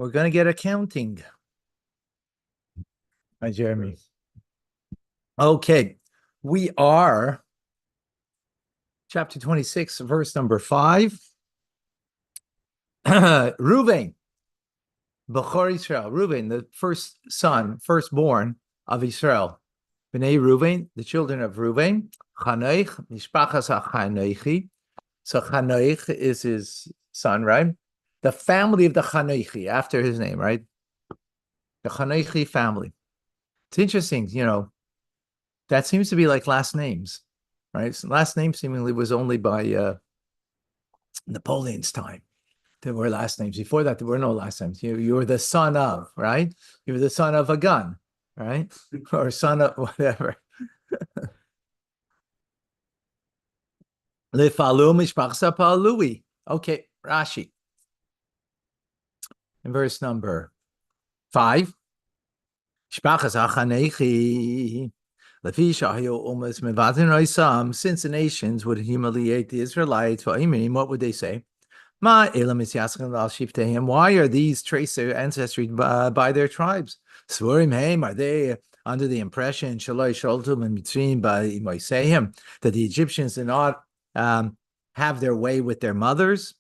We're going to get accounting. Hi, Jeremy. Okay. We are chapter 26, verse number 5. Reuven, Bechor Israel. Reuven, the first son, firstborn of Israel. Bnei Reuven, the children of Reuven. Chanoich, Mishpachas HaChanoichi. So Chanoich is his son, right? The family of the Chanoichi, after his name, right? The Chanoichi family. It's interesting, that seems to be like last names, right? So last name seemingly was only by Napoleon's time. There were last names. Before that, there were no last names. You were the son of, right? You were the son of a gun, right? Or son of whatever. Lefalu mishpachsa palui. Okay, Rashi. In verse number 5. Shpachas achanechi. Since the nations would humiliate the Israelites, what would they say? Why are these traced their ancestry by their tribes? Are they under the impression that the Egyptians did not have their way with their mothers?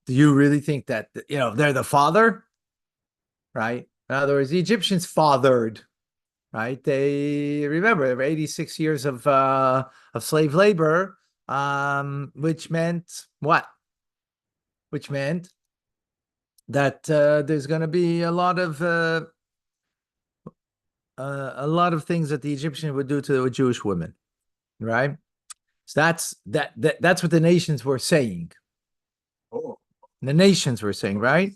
Do you really think that they're the father? Right? In other words, the Egyptians fathered. Right? They remember 86 years of slave labor, which meant what? Which meant that there's going to be a lot of things that the Egyptian would do to the Jewish women, right? So that's what the nations were saying. Oh. The nations were saying, right?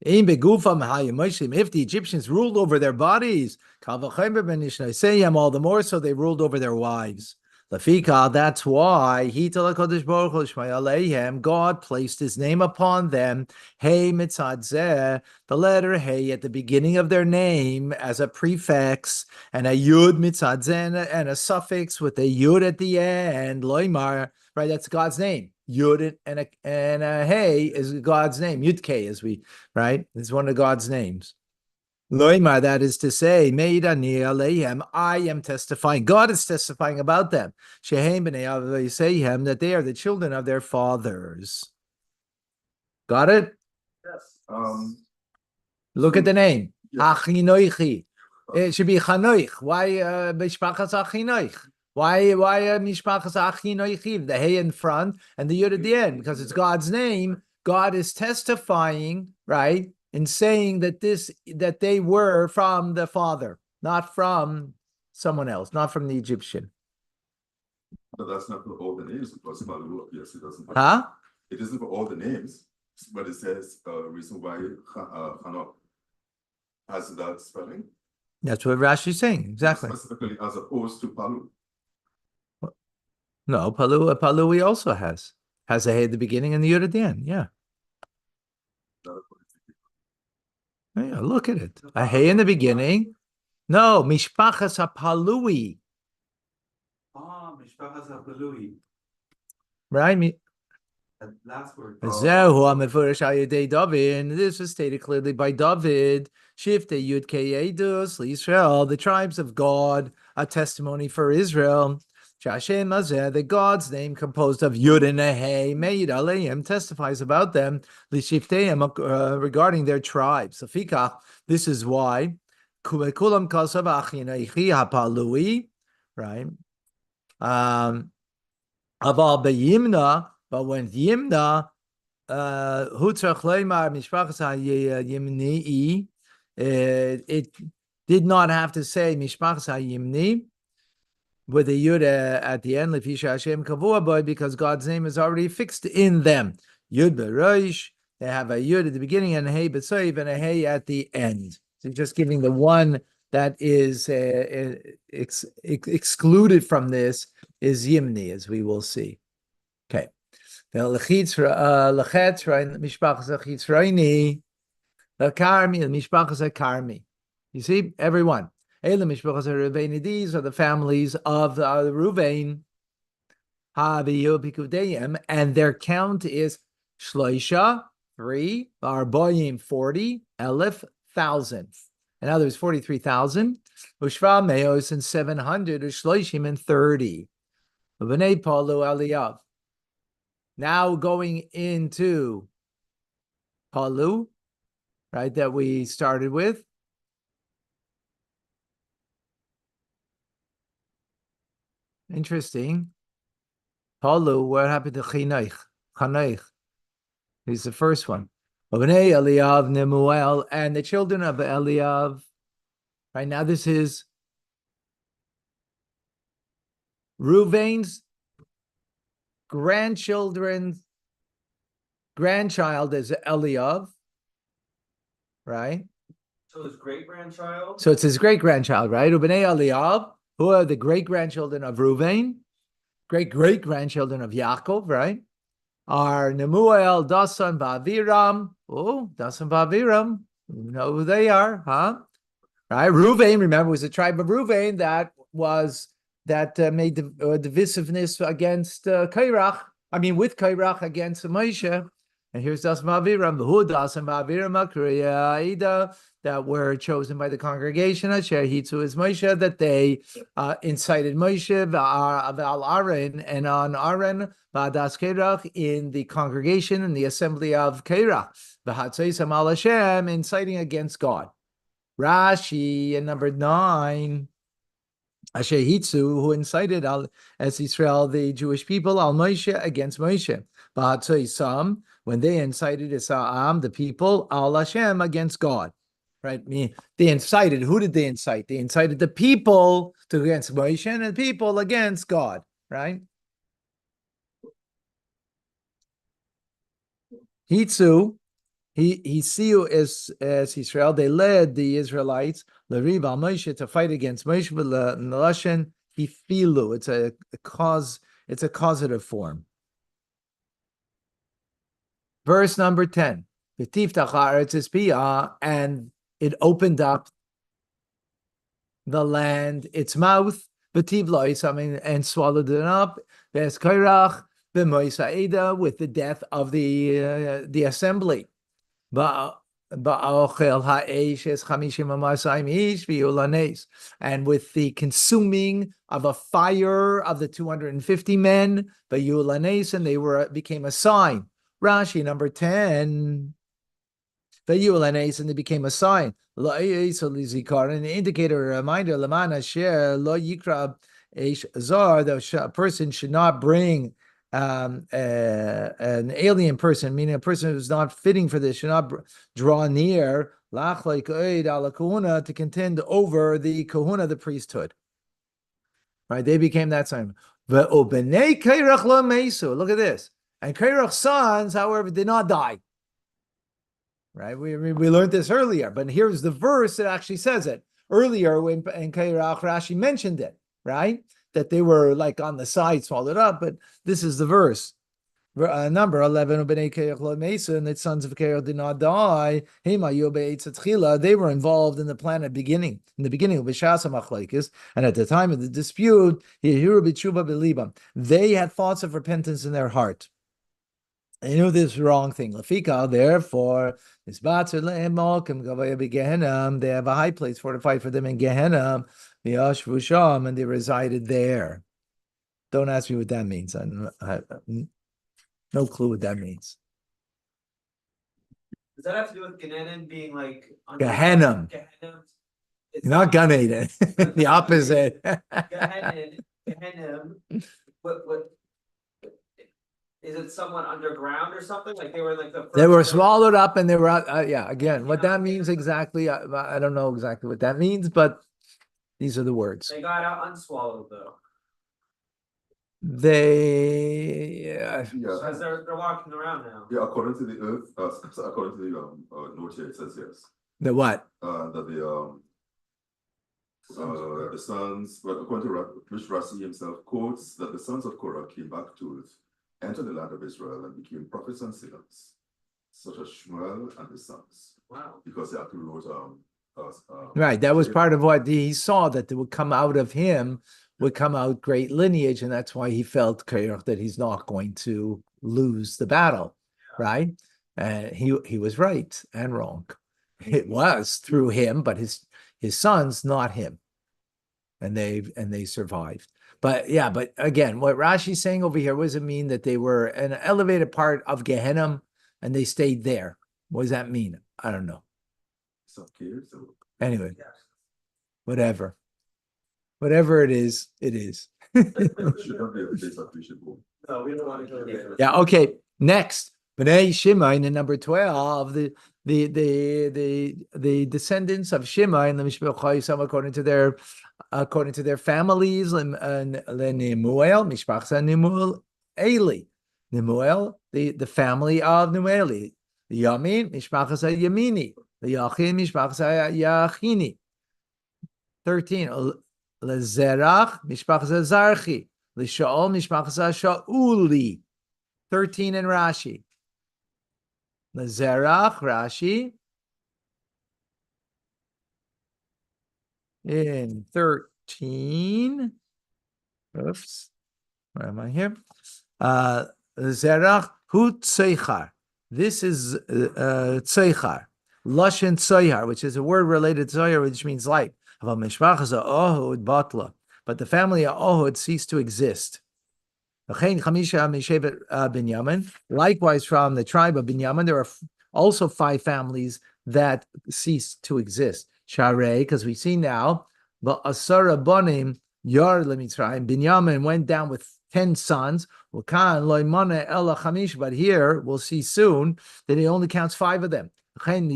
If the Egyptians ruled over their bodies, all the more so they ruled over their wives. That's why God placed his name upon them. Hey mitzadzeh, the letter hey at the beginning of their name as a prefix, and a yud mitzadzeh and a suffix with a yud at the end. Loimar, right? That's God's name. Yud and a hey is God's name. Yud K as we, right? It's one of God's names. Loimar, that is to say, Meidani Alehem, I am testifying. God is testifying about them. Shehem b'nei Avoseihem, that they are the children of their fathers. Got it? Yes. Look at the name. Achinoichi. It should be Chanoich. Why Mishpachas Achinoich? Why Mishpachas Achinoichi? The hey in front and the yud at the end, because it's God's name. God is testifying, right? In saying that they were from the father, not from someone else, not from the Egyptian. But that's not for all the names, because yes, it doesn't. Huh? It isn't for all the names, but it says reason why Hanok has that spelling. That's what Rashi is saying, exactly. Specifically as opposed to Palu. No, Palu he also has a hey at the beginning and the yud at the end. Yeah. Yeah, look at it. A hey in the beginning. No, Mishpachas HaPalui. Mishpachas HaPalui. Right? That last word. This was stated clearly by David. Shifte Yud Ke'edus Israel, the tribes of God, a testimony for Israel. The God's name composed of Yud and a Hey, Meid Aleim, testifies about them, regarding their tribes. This is why, Kulam Kasav Achinoichi HaPalui, right? Aval B'Yimna, but when Yimna, Hutzach Leimar Mishpachas HaYimni, it did not have to say Mishpachas HaYimni, with a yud at the end, Lefisha Hashem Kavua Boy, because God's name is already fixed in them. Yud Beroish, they have a yud at the beginning and a hey b'soiv and a hey at the end. So just giving the one that is excluded from this is Yimni, as we will see. Okay. The Lechetz Mishpachas Achitzraini, the Karmi, the Mishpachas Karmi. You see, everyone. These are the families of the Ruvain, and their count is Shloisha, 43, Arboyim 40, Elif 1,000. In other words, 43,000. Ushva Meos and 700, Ushloishim and 30. B'nai Palu Eliyav. Now going into Palu, right, that we started with. Interesting. Palu, what happened to Chinoich? Chanoich. He's the first one. B'nai Eliyav, Nemuel, and the children of Eliyav. Right now, this is Reuven's grandchild is Eliyav, right? So his great-grandchild? So it's his great-grandchild, right? Ubenei Eliyav, who are the great-grandchildren of Reuven, great-great-grandchildren of Yaakov, right? Are Nemuel, Dasan, Ba'aviram. Oh, Dasan, Ba'aviram. You know who they are, huh? Right? Reuven, remember, was the tribe of Reuven that made the divisiveness against Kairach. I mean, with Kairach against Moshe. And here's Das Ma'aviram, the Hudas and Ma'aviram Akriya Aida that were chosen by the congregation. Asher Hitzu is Moshe, that they incited Moshe Val Aaron and on Aaron Ba'das Kairach in the congregation in the assembly of Kairach. V'hatzeisam al Hashem, inciting against God. Rashi in number 9. Asher Hitzu, who incited as Israel, the Jewish people, al Moshe against Moshe. Some when they incited Isa'am, the people, al Hashem against God. Right? They incited. Who did they incite? They incited the people to against Moshe and the people against God. Right? Hitzu. He see you as Israel. They led the Israelites L'riv al Moshe to fight against Moshe. L'lashon hifilu. It's a cause. It's a causative form. Verse number 10. V'tiftach haaretz es piyah, and it opened up the land, its mouth. V'tivlois, and swallowed it up. V'es kairach b'moisa eda, with the death of the assembly. And with the consuming of a fire of the 250 men, and they became a sign. Rashi number 10. And they became a sign. An indicator, a reminder, that a person should not bring an alien person, meaning a person who's not fitting for this, should not draw near to contend over the kahuna, the priesthood. Right? They became that sign. Look at this. And Kairach's sons, however, did not die. Right? We learned this earlier, but here's the verse that actually says it. Earlier, when in Kairach, Rashi mentioned it, right? That they were like on the side, swallowed up, but this is the verse. Number 11, and the sons of Kairach did not die. They were involved in the plan at the beginning of B'shas HaMachlokes, and at the time of the dispute, they had thoughts of repentance in their heart. They knew this wrong thing. Therefore, they have a high place fortified for them in Gehenna, and they resided there. Don't ask me what that means. I have no clue what that means. Does that have to do with Gehenna being like Gehenna? Not Gan Eden. The opposite. Gehenna. What? Is it someone underground or something? Like they were like the first. They were swallowed up, and they were again, what that means exactly, I don't know exactly what that means, but these are the words. They got out unswallowed though. Yeah. As they're walking around now. Yeah, according to the earth, according to the note here, it says yes. The what? That the sons, but according to which Rashi himself quotes, that the sons of Korah came back to earth, entered the land of Israel, and became prophets and sailors, such as Shmuel and his sons. Wow. Because they actually wrote right, that was part of what he saw, that there would come out of him, would come out great lineage, and that's why he felt that he's not going to lose the battle, right? And he was right and wrong. It was through him, but his sons, not him. And they survived. But yeah, but again, what Rashi's saying over here, what does it mean that they were an elevated part of Gehenna and they stayed there? What does that mean? I don't know. So caves. So Anyway, Yes. whatever. Whatever it is, it is. it should not be a place that we should go. No, we don't want to go there. Yeah, okay. Next, Bnei Shimon in number 12, the descendants of Shimon, the Mishpachayim, according to their families, and Nemuel, Mishpachas Nemuel Eli. Nemuel, the family of Nemueli. The Yamin, Mishpachas Yamini. The Yachin, Mishpachas Yachini. 13. Lezerach, Mishpachas Zarchi. L'Shaol, Mishpachas Shauli. 13 in Rashi. Lezerach, Rashi. In 13. Oops. Where am I here? Zerach hu tzeichar. This is tzeichar. Lashon tzeichar, which is a word related to tzeichar, which means light. But the family of Ohud ceased to exist. Likewise, from the tribe of Binyamin, there are also 5 families that ceased to exist. Sharei, because we see now, but Asara Bonim Yar Lemitzrayim, Binyamin went down with 10 sons. But here we'll see soon that he only counts 5 of them. And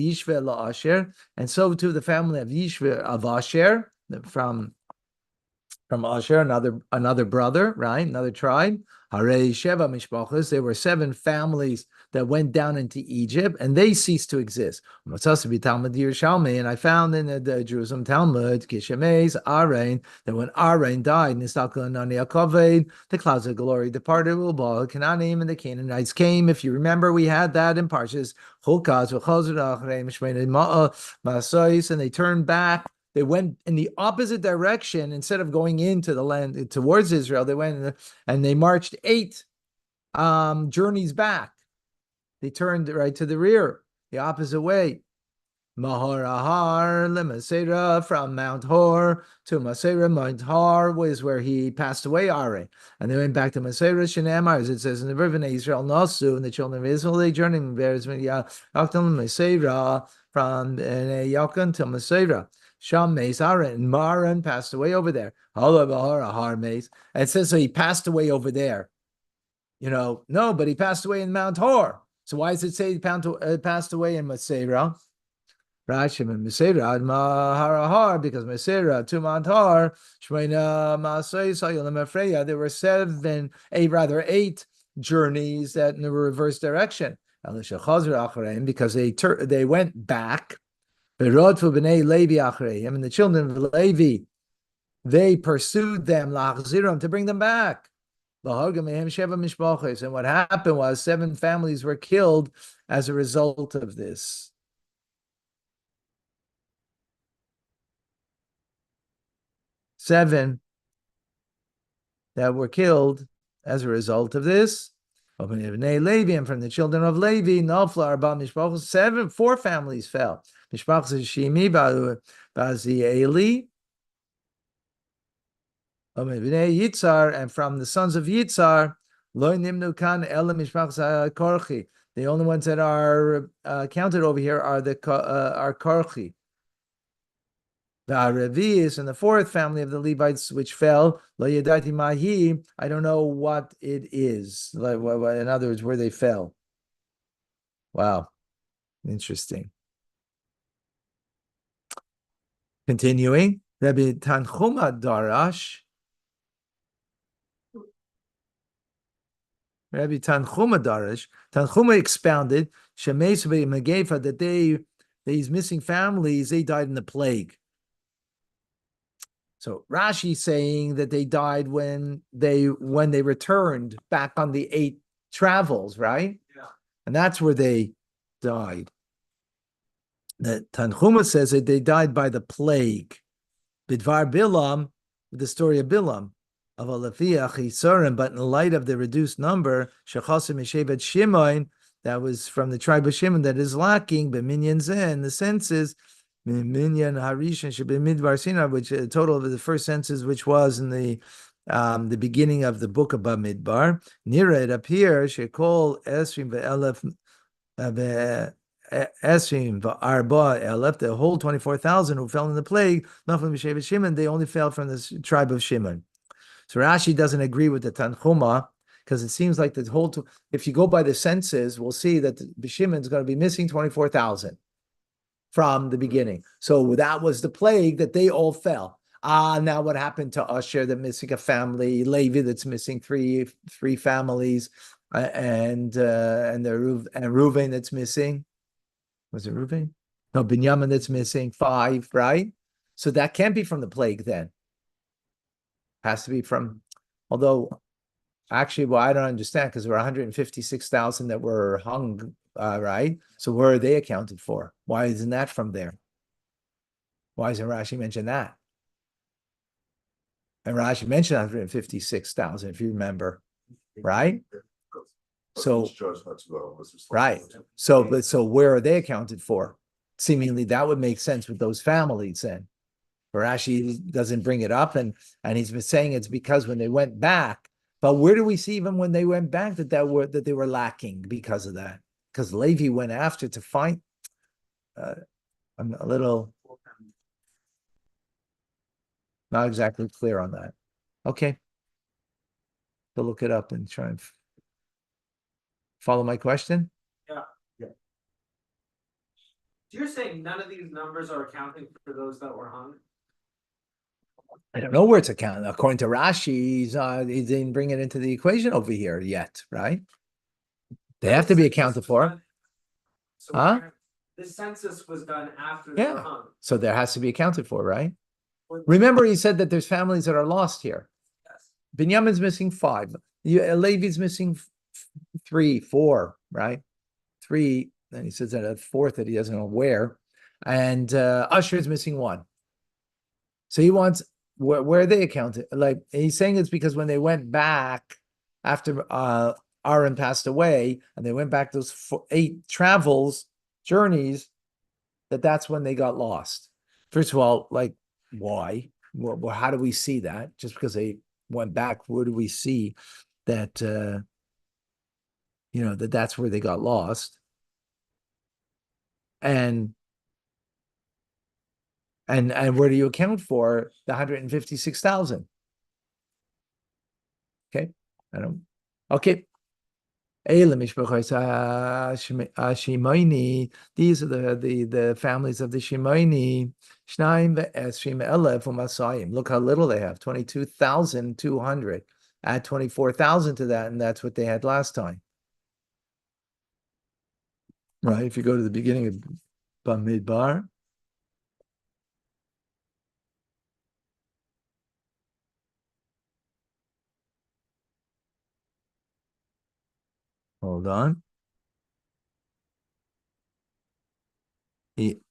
so too the family of Yishve of Asher from Asher, another brother, right? Another tribe. Harei Sheva Mishpachos. There were 7 families that went down into Egypt, and they ceased to exist. And I found in the Jerusalem Talmud, Kishemes, Arain, that when Arain died, the clouds of glory departed, Canaanim and the Canaanites came. If you remember, we had that in Parshas Chukaz, and they turned back. They went in the opposite direction. Instead of going into the land towards Israel, they went and they marched 8 journeys back. They turned right to the rear, the opposite way. Mahar Ahar Lemasera, from Mount Hor to Masera. Mount Hor was where he passed away, Are. And they went back to Masera, Shenamar, as it says in the river of Israel, Nasu, and the children of Israel, they journeyed Masera, from Yakan to Masera. Sham Meis Aaron, and Maran passed away over there. And it says so he passed away over there. No, but he passed away in Mount Hor. So why does it say he passed away in Masera? Rashi and Masera, Maharahar, because Masera to Mount Hor, Shmeina Masay Sayolim Afreya. There were 8 journeys that in the reverse direction. Because they went back. And the children of Levi, they pursued them to bring them back. And what happened was 7 families were killed as a result of this. 7 that were killed as a result of this. Levi, and from the children of Levi, 4 families fell. Mishpachas Shimi Bazieli, Yitzar, and from the sons of Yitzar, Lo Nimnu Kan Ela Mishpachas Korchi. The only ones that are counted over here are the Korchi. The Revi'is, and the 4th family of the Levites which fell, Lo Yadati Mahi, I don't know what it is. In other words, where they fell. Wow, interesting. Continuing, Rabbi Tanchuma Darash. Tanchuma expounded, Shemesh Megefa, that these missing families, they died in the plague. So Rashi saying that they died when they returned back on the 8 travels, right? Yeah. And that's where they died. The Tanchuma says that they died by the plague. Bidvar Bilam, the story of Bilam, of Alafia Chisarim, but in light of the reduced number, Shechasim Meshevet Shimon, that was from the tribe of Shimon that is lacking, b'minyan zeh, in the senses, minyan harishon shebimidbar Sinai, which a total of the first senses, which was in the beginning of the book of Bamidbar. Nira, it appears, shekol esrim ve'elef esrim v'arba elef, the whole 24,000 who fell in the plague, nothing b'shevet Shimon, they only fell from the tribe of Shimon. So Rashi doesn't agree with the Tanchuma, because it seems like the whole, if you go by the census, we'll see that the Shimon is going to be missing 24,000 from the beginning. So that was the plague that they all fell. Now what happened to Asher, that missing a family, Levi that's missing three families, and Reuven that's missing. Was it Reuven? No, Binyamin that's missing 5, right? So that can't be from the plague then. Has to be from, although actually, well, I don't understand, because there were 156,000 that were hung, right? So where are they accounted for? Why isn't that from there? Why doesn't Rashi mention that? And Rashi mentioned 156,000, if you remember, right? So, right. So where are they accounted for? Seemingly that would make sense with those families then. Rashi doesn't bring it up, and he's been saying it's because when they went back. But where do we see even when they went back that they were lacking because of that? Because Levi went after to find. I'm a little not exactly clear on that. Okay, to look it up and try and follow my question. Yeah. So you're saying none of these numbers are accounting for those that were hung? I don't know where it's accounted. According to Rashi, he didn't bring it into the equation over here yet, right? They have to be accounted for. So this census was done after they were hung. So there has to be accounted for, right? Remember, he said that there's families that are lost here. Yes. Binyamin's missing 5. Levi's missing 3, 4, right? 3. And he says that a 4th that he doesn't know where. And Usher's missing 1. So he wants, where are they accounted? Like he's saying it's because when they went back after Aaron passed away, and they went back those 8 journeys, that's when they got lost. First of all, like, why? Well, how do we see that? Just because they went back, where do we see that, that's where they got lost? And where do you account for the 156,000? Okay, okay. These are the families of the Shimoni. Look how little they have, 22,200. Add 24,000 to that, and that's what they had last time. Right, if you go to the beginning of Bamidbar. Hold on.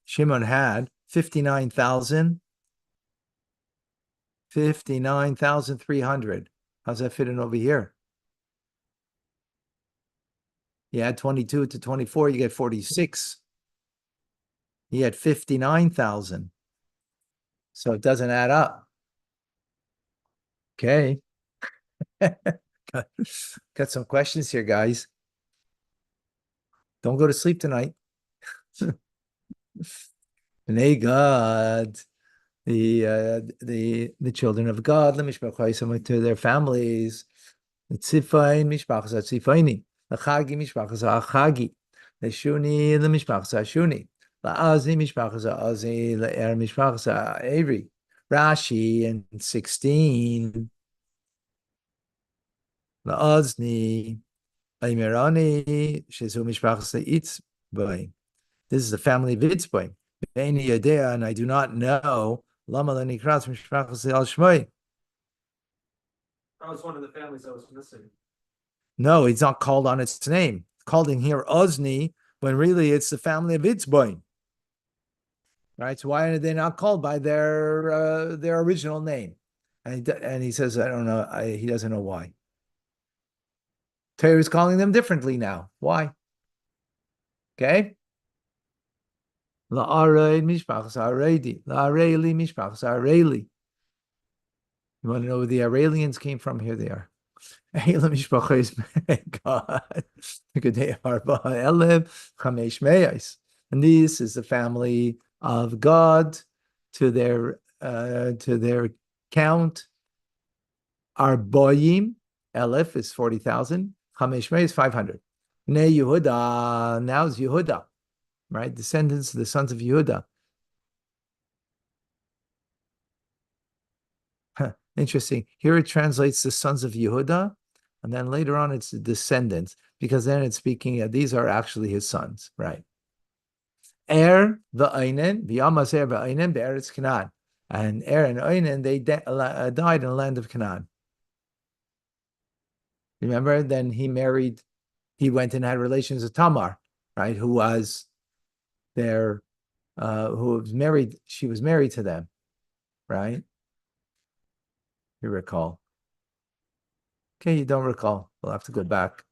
Shimon had 59,300. How's that fit in over here? You add 22 to 24, you get 46. He had 59,000. So it doesn't add up. Okay. Got some questions here, guys. Don't go to sleep tonight. B'nai God, the children of God, to their families. The Tzifain mishpachas Tzifaini, the Chagi mishpachas Achagi, the Shuni the mishpachas Shuni, the Azi mishpachas Azi, the Er mishpachas Avery. Rashi in 16. The Azni, Aimerani, Shezu mishpachas Itzbay. This is the family of Itzbay. Beini Yadea, and I do not know. Lama lenikras mishpachas Al Shmoi. That was one of the families that was missing. No, it's not called on its name. It's called in here Ozni, when really it's the family of Itzboin. Right? So why are they not called by their original name? And he says, I don't know. He doesn't know why. Torah is calling them differently now. Why? Okay? La'areid mishpachas Aredi. La'areli mishpachas Areli. You want to know where the Arelians came from? Here they are. God. And this is the family of God to their count. Arboyim, Elef is 40,000. Chameshmei is 500. Ne Yehuda, now is Yehuda, right? Descendants of the sons of Yehuda. Interesting. Here it translates the sons of Yehuda, and then later on it's the descendants, because then it's speaking, these are actually his sons, right? Er v'Einen, v'Yamas Er v'Einen be'eretz Canaan. And Er and Einen, they died in the land of Canaan. Remember, then he went and had relations with Tamar, right? Who was who was married, she was married to them, right? You recall. Okay, you don't recall. We'll have to go back.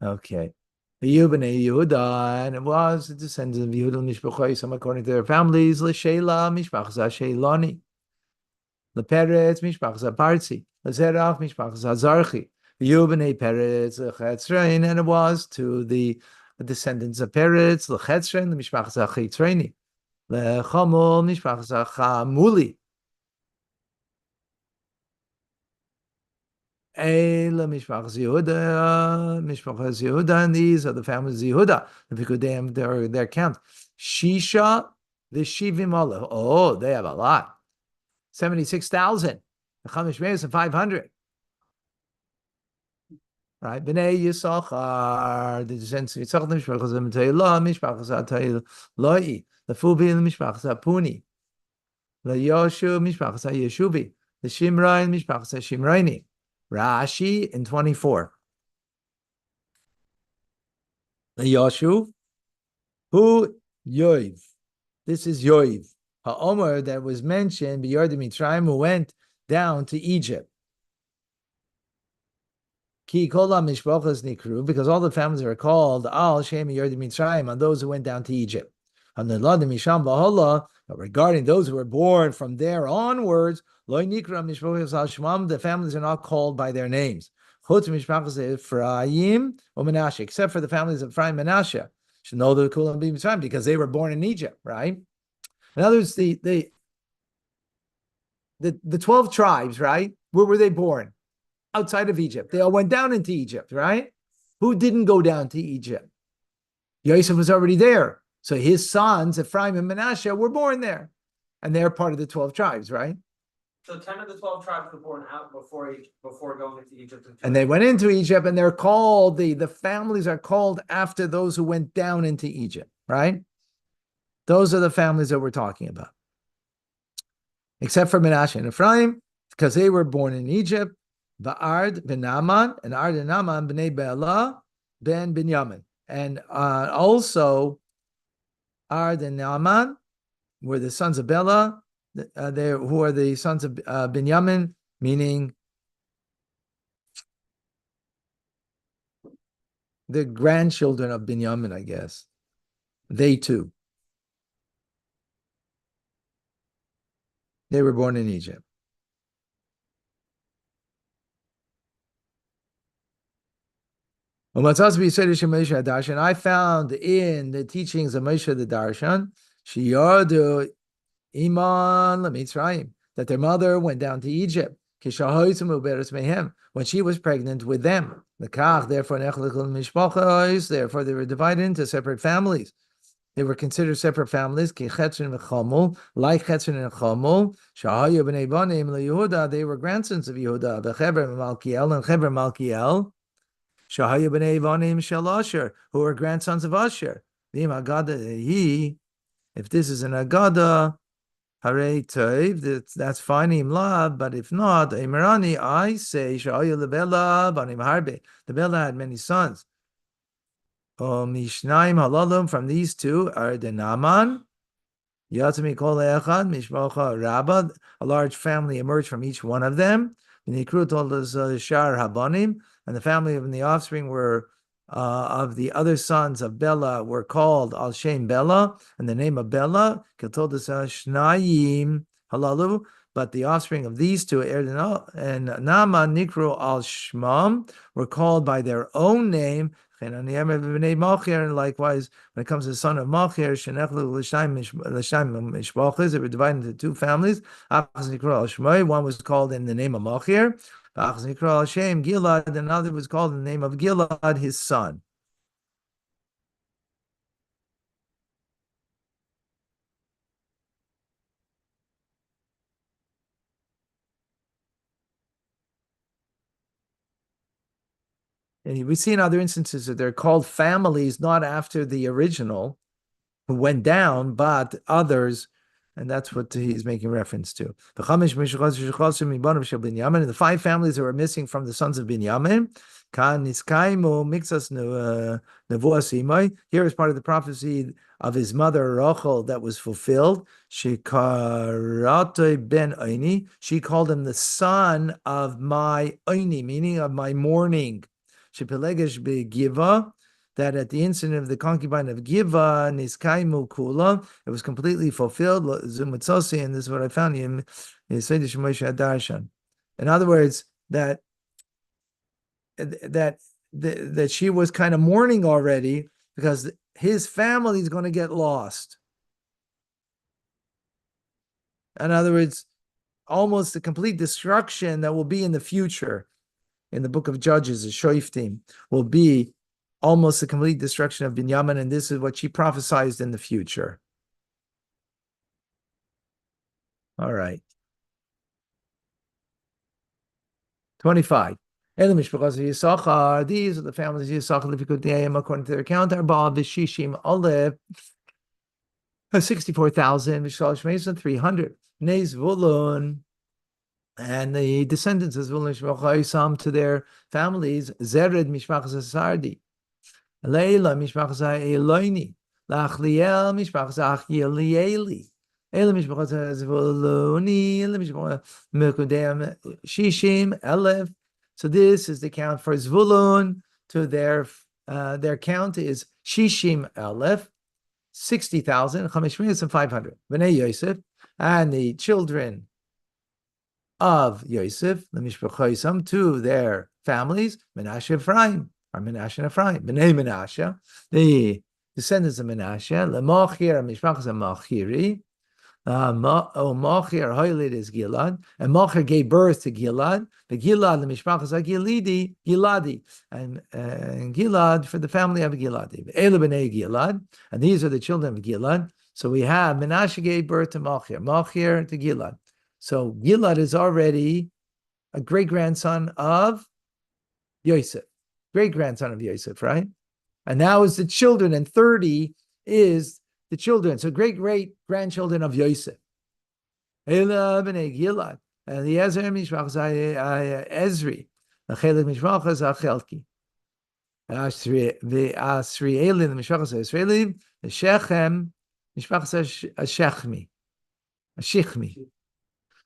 Okay. Yehuda, and it was the descendants of Yehuda Mishpachos, according to their families, L'Sheila Mishpachas HaSheilani, L'Peretz Mishpachas HaPartzi, L'Zerach Mishpachas HaZarchi, Yehuda Peretz L'Chetzrein, and it was to the descendants of Peretz, L'Chetzrein, Mishpachas HaChitzreini, L'Chamul Mishpachas HaChamuli, Mishpachas Yehuda, and these are the families of Yehuda. Their count. Shisha, the Shivim Aleph. Oh, they have a lot. 76,000. The Chamishmeis and 500. Right? Bnei Yisachar, the descendants of Yisachar, Mishpachas Ataylah, Mishpachas Atayloi, the Fubi, the Mishpachas Apuni, the Yoshu, Mishpachas Yeshubi, the Shimrain, Mishpachas Shimraini. Rashi in 24. The Yoshu, who Yoiv. This is Yoiv. Ha'omer that was mentioned, B'yard Mitzrayim, who went down to Egypt. Ki kola mishpachas nikru, because all the families are called Al Shem Yard Mitzrayim, on those who went down to Egypt. But regarding those who were born from there onwards, the families are not called by their names. Except for the families of Ephraim and Manasseh. Should know the Kulam Mitzrayim because they were born in Egypt, right? In other words, the 12 tribes, right? Where were they born? Outside of Egypt. They all went down into Egypt, right? Who didn't go down to Egypt? Yosef was already there. So his sons, Ephraim and Manasseh, were born there. And they're part of the 12 tribes, right? So 10 of the 12 tribes were born out before going into Egypt. And they went into Egypt, and they're called, the families are called after those who went down into Egypt, right? Those are the families that we're talking about. Except for Manasseh and Ephraim, because they were born in Egypt. Ba'ard ben Naaman, and Ard and Naaman b'nei Be'elah ben Binyamin. And also, Ard and Naaman were the sons of Bela, who are the sons of Binyamin, meaning the grandchildren of Binyamin, I guess. They too. They were born in Egypt. And I found in the teachings of Moshe the Darshan, that their mother went down to Egypt when she was pregnant with them. Therefore, they were divided into separate families. They were considered separate families, like Chetzron and Chamul. They were grandsons of Yehuda, Becheber and Malkiel, and Cheber Malkiel. Shahaya b'nei Ivanim shel Asher, who are grandsons of Asher. If this is an Agada, Harei Tov, that's fine, Imla, but if not, Emirani, I say, Shahaya lebela banim harbe. The Bela had many sons. Mishnaim halalim, from these two are the Naaman, Yatzmi kol echad, Mishpacha Rabba, a large family emerged from each one of them. And the family of the offspring were of the other sons of Bela were called Al Shem Bela, and the name of Bela, Shnayim Halalu, but the offspring of these two, Er and Nama Nikru Al Shmam, were called by their own name. And likewise, when it comes to the son of Machir, they were divided into two families. One was called in the name of Machir, Gilad, and another was called in the name of Gilad, his son. And we see in other instances that they're called families not after the original who went down, but others, and that's what he's making reference to. And the five families that were missing from the sons of Binyamin, here is part of the prophecy of his mother Rachel that was fulfilled. She called him the son of my Oini, meaning of my mourning. That at the incident of the concubine of Giva, Niskaimu Kula, it was completely fulfilled. And this is what I found in Sedish Moshe Darshan. In other words, that she was kind of mourning already because his family is going to get lost. In other words, almost the complete destruction that will be in the future. In the book of Judges, the Shoiftim will be almost the complete destruction of Binyamin, and this is what she prophesied in the future. All right. 25. These are the families of Yisachar, according to their account, Arba Vishishim Aleph, 64,300. Nezvulun, and the descendants of Zvulun to their families, Zered Mishpachas Sardi, Leila Mishpachas Eloini, Lachliel Mishpachas Achielieli, Ela Mishpachas Zvuluni, Ela Mishpachas Mekudem Shishim Elef. So this is the count for Zvulun. To their count is Shishim Elef, 60,000, Chamishmias and 500. Bnei Yosef, and the children of Yosef, the Mishpachosam, to their families, Menashe Ephraim, or Menashe and Ephraim, Bnei Menashe, the descendants of Menashe, Lemachir, Mishpachas Machiri, Machir, Hoylid is Gilad, and Machir gave birth to Gilad, the Gilad, the Mishpachas Giladi, and Gilad for the family of Giladi, Ela Bnei Gilad, and these are the children of Gilad. So we have Menashe gave birth to Machir, Machir to Gilad. So Gilad is already a great-grandson of Yosef, great-grandson of Yosef, right? And now is the children, and 30 is the children. So great-great-grandchildren of Yosef. Ela b'nei Gilad, and the Ezra Mishpachas Ezri, the Chelik Mishpachas Achelki. The Asrieli, the Mishpachas Israeli, the Shechem Mishpachas Shechmi, Shichmi.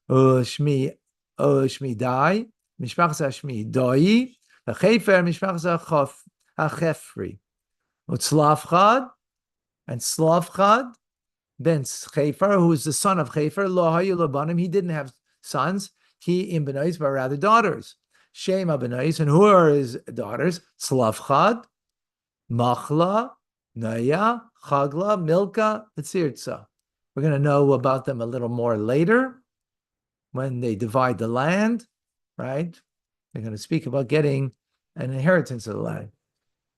Shmi Dai, Mishpachas Shmi Doi, the Chefer Mishpachas Achefri, Utzlavchad, and Slavchad ben Chefer, who is the son of Chefer, Lo Hayu Labanim, he didn't have sons, he in Benais, but rather daughters. Shema Benais, and who are his daughters? Slavchad, Machla, Naya, Chagla, Milka, Tzirtza. We're going to know about them a little more later. When they divide the land, right? They're going to speak about getting an inheritance of the land,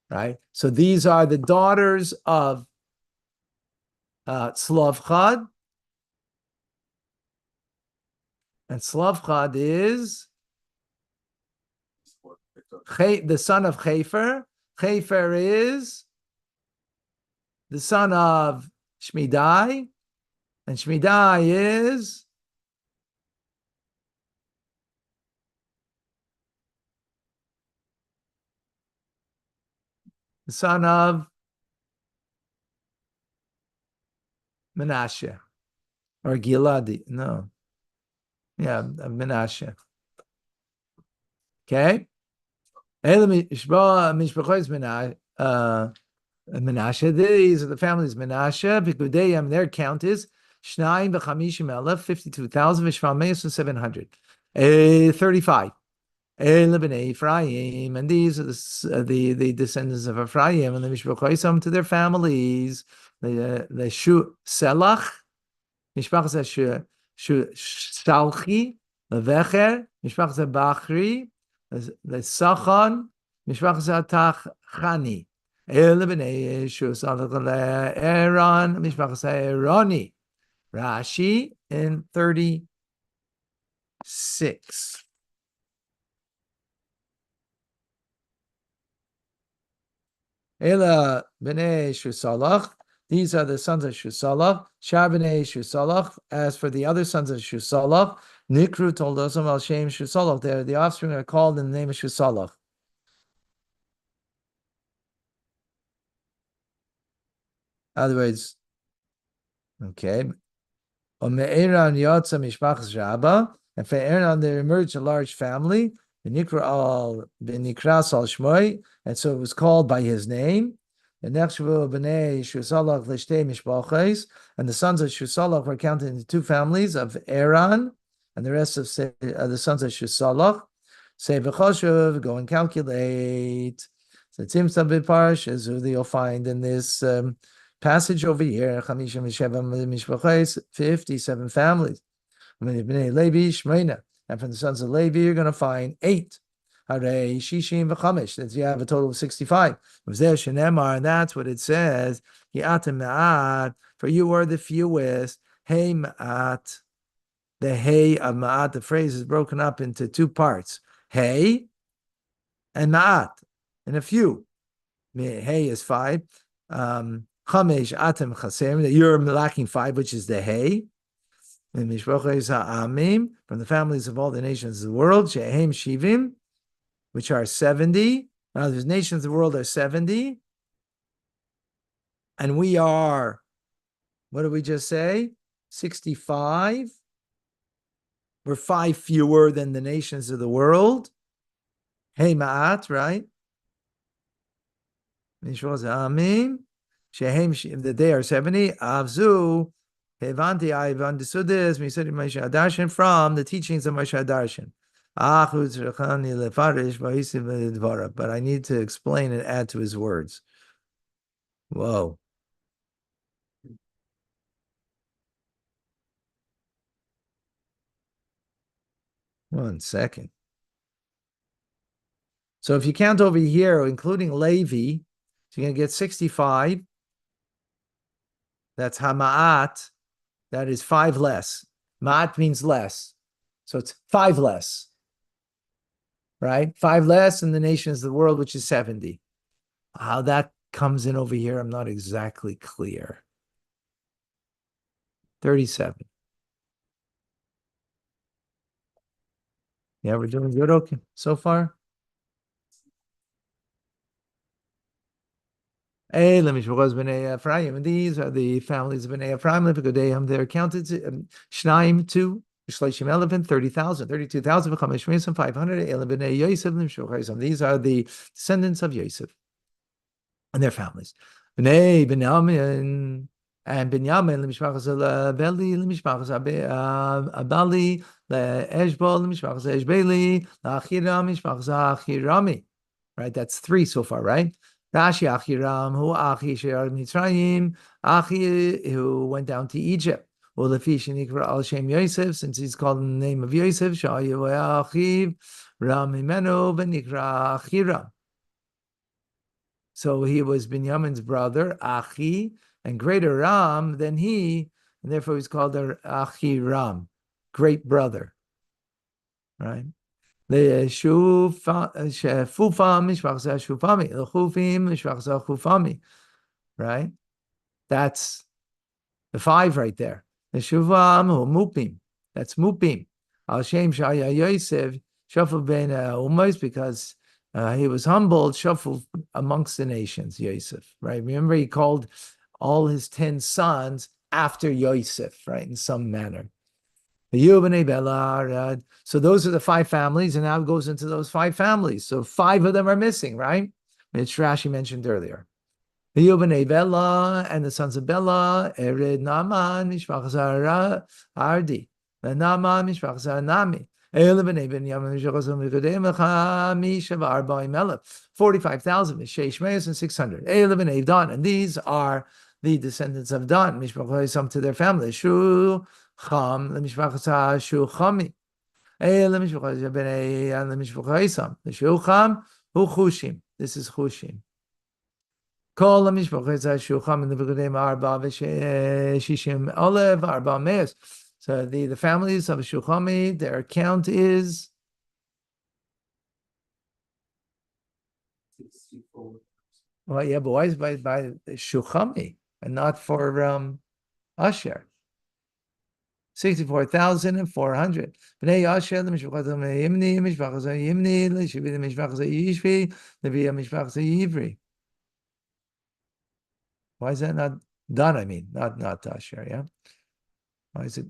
right? So these are the daughters of Slavchad. And Slavchad is the son of Chefer. Chefer is the son of Shmidai. And Shmidai is the son of Menashe, or Giladi, no. Yeah, of Menashe. Okay? Menashe, these are the families Menashe, Bikudeyam, their count is Shnayim B'chamishim Elef, 52,000, Vishvalmeis 700. 35. B'nei Ephraim, and these are the descendants of Ephraim, and the Mishpachoisam to their families. The Shu Selach, Mishpachas Shalchi, the Vecher, Mishpachas Bachri, the Sachan, Mishpachas Tachani. B'nei Shu Selach Aaron, Mishpachas Aaroni. Rashi in 36. Ela b'nei Shusalach. These are the sons of Shusalach. Shar b'nei Shusalach. As for the other sons of Shusalach, Nikru told us al Shem Shusalach. They're the offspring are called in the name of Shusalach. In other words, okay. Me'eran yotza mishpachas Rabba. And for Aaron there emerged a large family. V'nikras al Shmoi. And so it was called by his name. And the sons of Shusalach were counted into two families of Aaron and the rest of the sons of Shusalach. Say v'choshuv, go and calculate. So it seems to be parshas you'll find in this passage over here, 57 families. And from the sons of Levi, you're going to find 8. Hare Shishim v'Chamish. That you have a total of 65. And that's what it says. For you are the fewest. Hey ma'at. The hey of ma'at, the phrase is broken up into two parts. Hey and ma'at, and a few. Hey is 5. Chamesh atem chaserim, that you're lacking 5, which is the hey. And mishpachos ha'amim, from the families of all the nations of the world. Shehem shivim, which are 70. Now, the nations of the world are 70. And we are, what did we just say? 65. We're 5 fewer than the nations of the world. Hey ma'at, right? That they are 70. Avzu, Hevanti, I've understood this. We said in Moshe Adarshan from the teachings of Moshe Adarshan. But I need to explain and add to his words. Whoa. One second. So if you count over here, including Levi, so you're going to get 65. That's Hama'at. That is 5 less. Ma'at means less. So it's 5 less. Right? 5 less in the nations of the world, which is 70. How that comes in over here, I'm not exactly clear. 37. Yeah, we're doing good. Okay, so far. And these are the families of Bnei Ephraim. They're counted Shnaim 2. 30,000, 32,000, 500. These are the descendants of Yosef and their families. Bnei Binyamin and Binyamin l'mishpachas Beli l'mishpachas Abali l'Eshbol l'mishpachas Eshbeli l'Achiram l'mishpachas Achirami. Right, that's 3 so far, right? Rashi Achiram who Achi she'ar Mitzrayim, Achi who went down to Egypt. Well, the fish Nikra al Shem Yosef, since he's called in the name of Yosef, Shayu Achiv, Ram Imenu, Benikra Achiram. So he was Binyamin's brother, Achi, and greater Ram than he, and therefore he's called Achiram, great brother. Right? The Shufam Mishpachas Shufami, the Chufim Mishpachas Chufami. Right? That's the 5 right there. The Shuvam who Mupim. That's Mupim. Al Shem Shaya Yosef Shaful Ben Umais, because he was humbled, Shaful amongst the nations, Yosef. Right? Remember, he called all his 10 sons after Yosef, right? In some manner. So those are the five families, and now it goes into those five families. So five of them are missing, right? Which Rashi mentioned earlier. Bela and the sons of Bela, Ered Naaman, Mishpachas Ardi, Naaman, Mishpachas Nami. 45,000, and 600. And these are the descendants of Dan, Mishpachas to their family. Shu Cham, the Mishpachas Shu Chami. Mishpachas Bnei and the Mishpachas. The Shu Cham, Hu Chushim. This is Chushim. Kol HaMishpachas Shucham and the Begudim Arba Shishim Olev Arba Meis. So the families of Shuchami, their count is 64. well, yeah, but why is by Shuchami and not for Asher? 64,400. Bnei Asher, the Mishpachas Yimni, Mishpachas Yimni, Lishivi, the Mishpachas Yishvi, the Via Mishpachas Yivri. Why is that not done? I mean, not Asher, yeah? Why is it?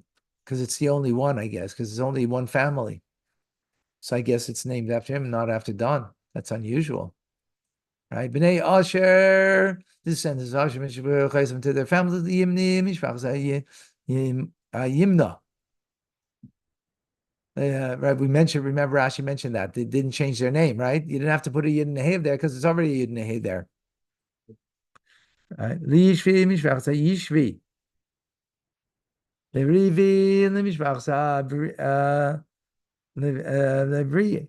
Because it's the only one, I guess, because it's only one family. So I guess it's named after him, not after Don. That's unusual. Right? Bnei Asher, descendants of Asher, to their families, the Yimni, Mishpachas Yimna. Right, we mentioned, remember Rashi mentioned that. They didn't change their name, right? You didn't have to put a Yid and a Hey there because it's already a Yid and a Hey there. Right? Lishvi, Mishpachas Yishvi. Levi, and the Mishpachas Levri.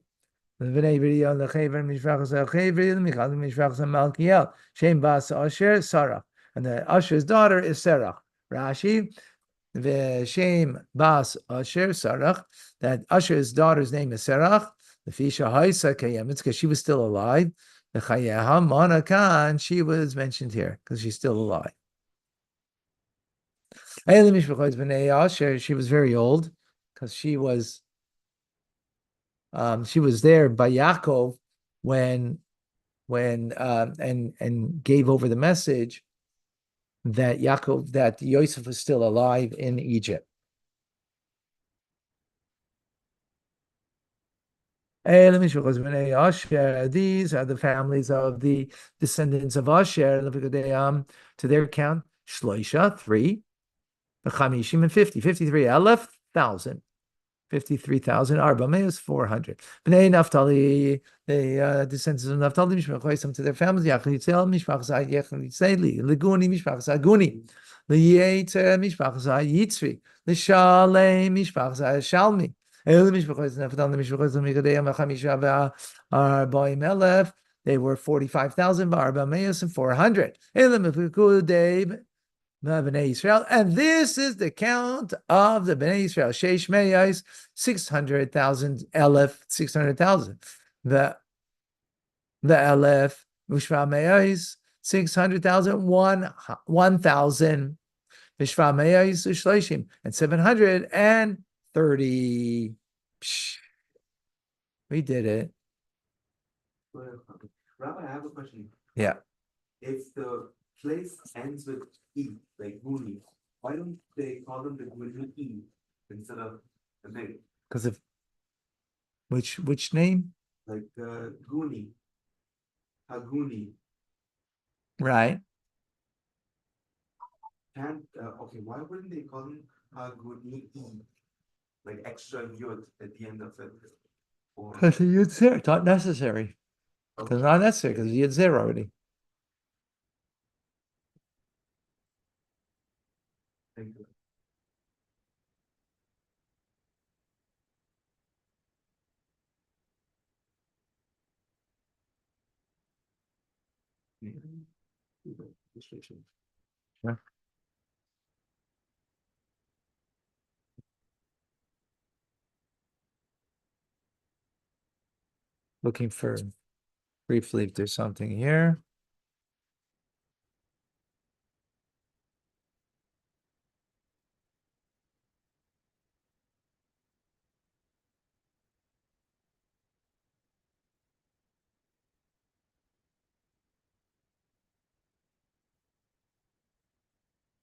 V'nei B'riyah lechever Mishpachas Chevri, Michal Mishpachas Malkiel. Shem Bas Asher Sarach. And the Asher's daughter is Sarach. Rashi, V'Shem Bas Asher Sarach. That Asher's daughter's name is Sarach. The Fisha Haisa Kayem. It's because she was still alive. The Chayeha Monakan, she was mentioned here because she's still alive. She was very old because she was there by Yaakov when and gave over the message that Yosef was still alive in Egypt. These are the families of the descendants of Asher. To their count, Shloisha, 3, the Chamishim and 50, 53, 1,000. 53,000. Arba Meus 400. Bnei Naphtali, the descendants of Naphtali, Mishpachos to their families. Yachitzel, Mishpachos Yechitzeli, Leguni, Mishpachos Aguni, Leyetzer, Mishpachos Yitzri, Leshalem, Mishpachos Shalmi. Ele Mishpachos Naphtali, Mishpachos Migadeim, Chamisha Arbaim Elef. They were 45,000. Arba Meus and 400. Ele Mepikudei. Bnei Israel, and this is the count of the Bnei Israel. Sheish Meyais, 600,000, Elef, 600,000. The Elef, Ushva Meyais, 600,000, 1,000. Vishva Meyais, Ushleishim, and 730. Psh, we did it. Rabbi, I have a question. Yeah. If the place ends with E, like Guni, why don't they call them the Guni E instead of the name? Because of which name? Like Guni, Haguni. Right. And okay, why wouldn't they call them Haguni E? Like extra yod at the end of it. Because the Yud's there. It's not necessary. Because it's not necessary because the Yud's there already. Thank you. Yeah. Looking for briefly if there's something here.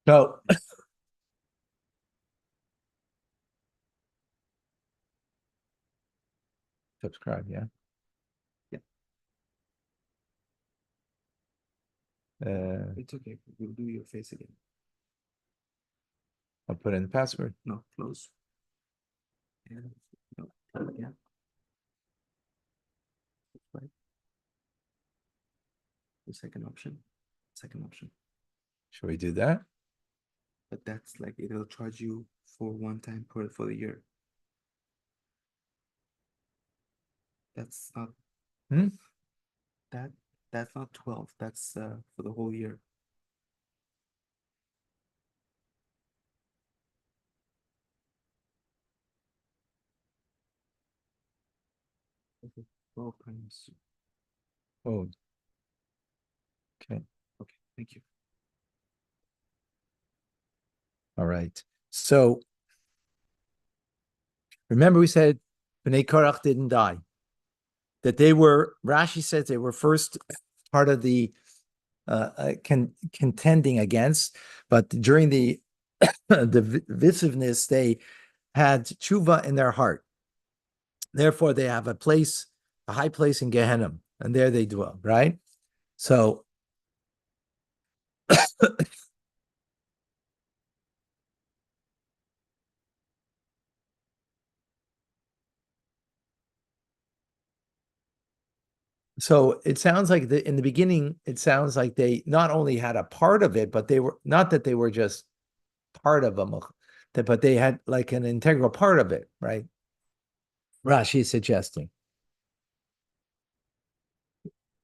So subscribe, yeah. Yeah. It's okay. We'll do your face again. I'll put in the password. No, close. And no, yeah. Right. The second option. Second option. Should we do that? But that's like it'll charge you for one time for the year. That's not Hmm? that's not 12. That's for the whole year. Okay, 12 times. Oh. Okay. Okay, thank you. All right. So remember we said Bnei Korach didn't die. That they were, Rashi says they were first part of the contending against, but during the divisiveness, they had tshuva in their heart. Therefore, they have a high place in Gehenna, and there they dwell, right? So so it sounds like in the beginning, it sounds like they not only had a part of it, but they were not that they were just part of them, but they had like an integral part of it, right? Rashi is suggesting.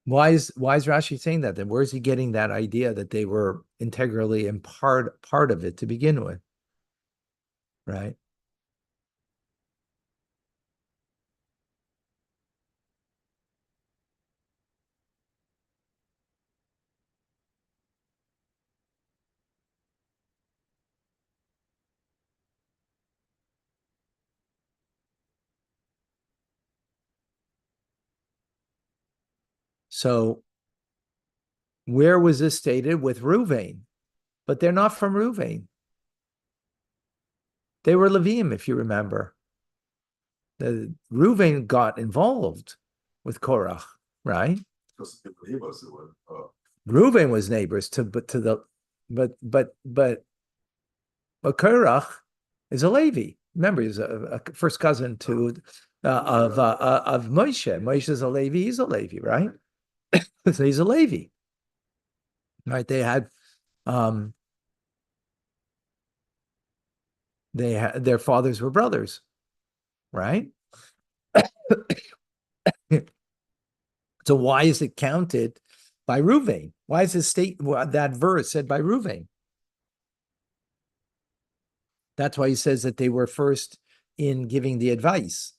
Why is Rashi saying that? Then where is he getting that idea that they were integrally and part of it to begin with? Right? So where was this stated with Ruvain? But they're not from Ruvain. They were Levium, if you remember. The Ruvain got involved with Korach, right? Because the neighbors were, Ruvain was neighbors but Korach is a Levi. Remember, he's a first cousin to of Moshe. Moshe is a Levi. He's a Levi, right? So he's a Levi, right? They had their fathers were brothers, right? So why is it counted by Ruvain? Why is that verse said by Ruvain? That's why he says that they were first in giving the advice,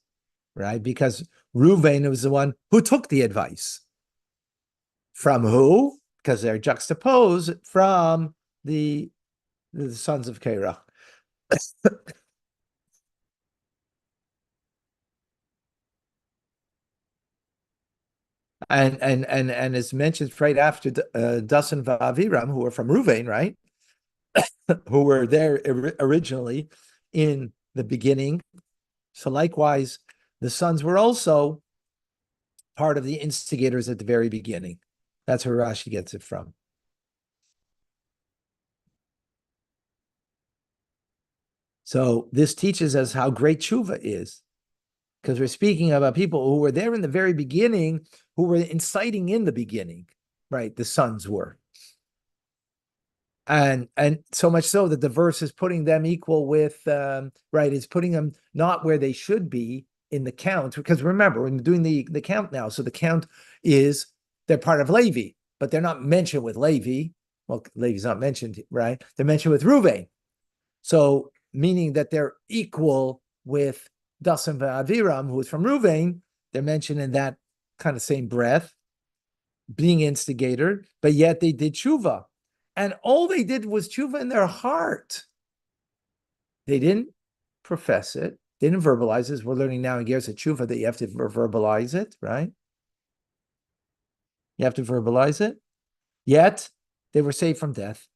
right? Because Ruvain was the one who took the advice. From who? Because they're juxtaposed from the sons of Korach. And it's mentioned right after Dasan and Aviram, who were from Ruvain, right? Who were there originally in the beginning. So likewise, the sons were also part of the instigators at the very beginning. That's where Rashi gets it from. So this teaches us how great tshuva is, because we're speaking about people who were there in the very beginning, who were inciting in the beginning, right? The sons were. And so much so that the verse is putting them equal with, right, it's putting them not where they should be in the count, because remember, we're doing the count now. So the count is they're part of Levi, but they're not mentioned with Levi. Well, Levi's not mentioned, right? They're mentioned with Reuven. So meaning that they're equal with Dasan Aviram, who is from Reuven. They're mentioned in that kind of same breath, being instigator, but yet they did tshuva. And all they did was tshuva in their heart. They didn't profess it. They didn't verbalize it. We're learning now in Geras Tshuva that you have to verbalize it, right? You have to verbalize it. Yet, they were saved from death.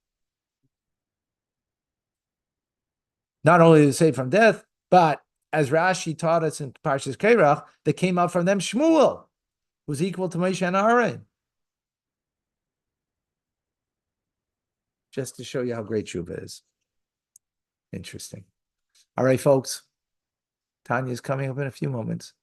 Not only were they saved from death, but as Rashi taught us in Parshas Kerach, that came out from them, Shmuel, was equal to Moshe and Aaron. Just to show you how great Shuvah is. Interesting. All right, folks. Tanya's coming up in a few moments.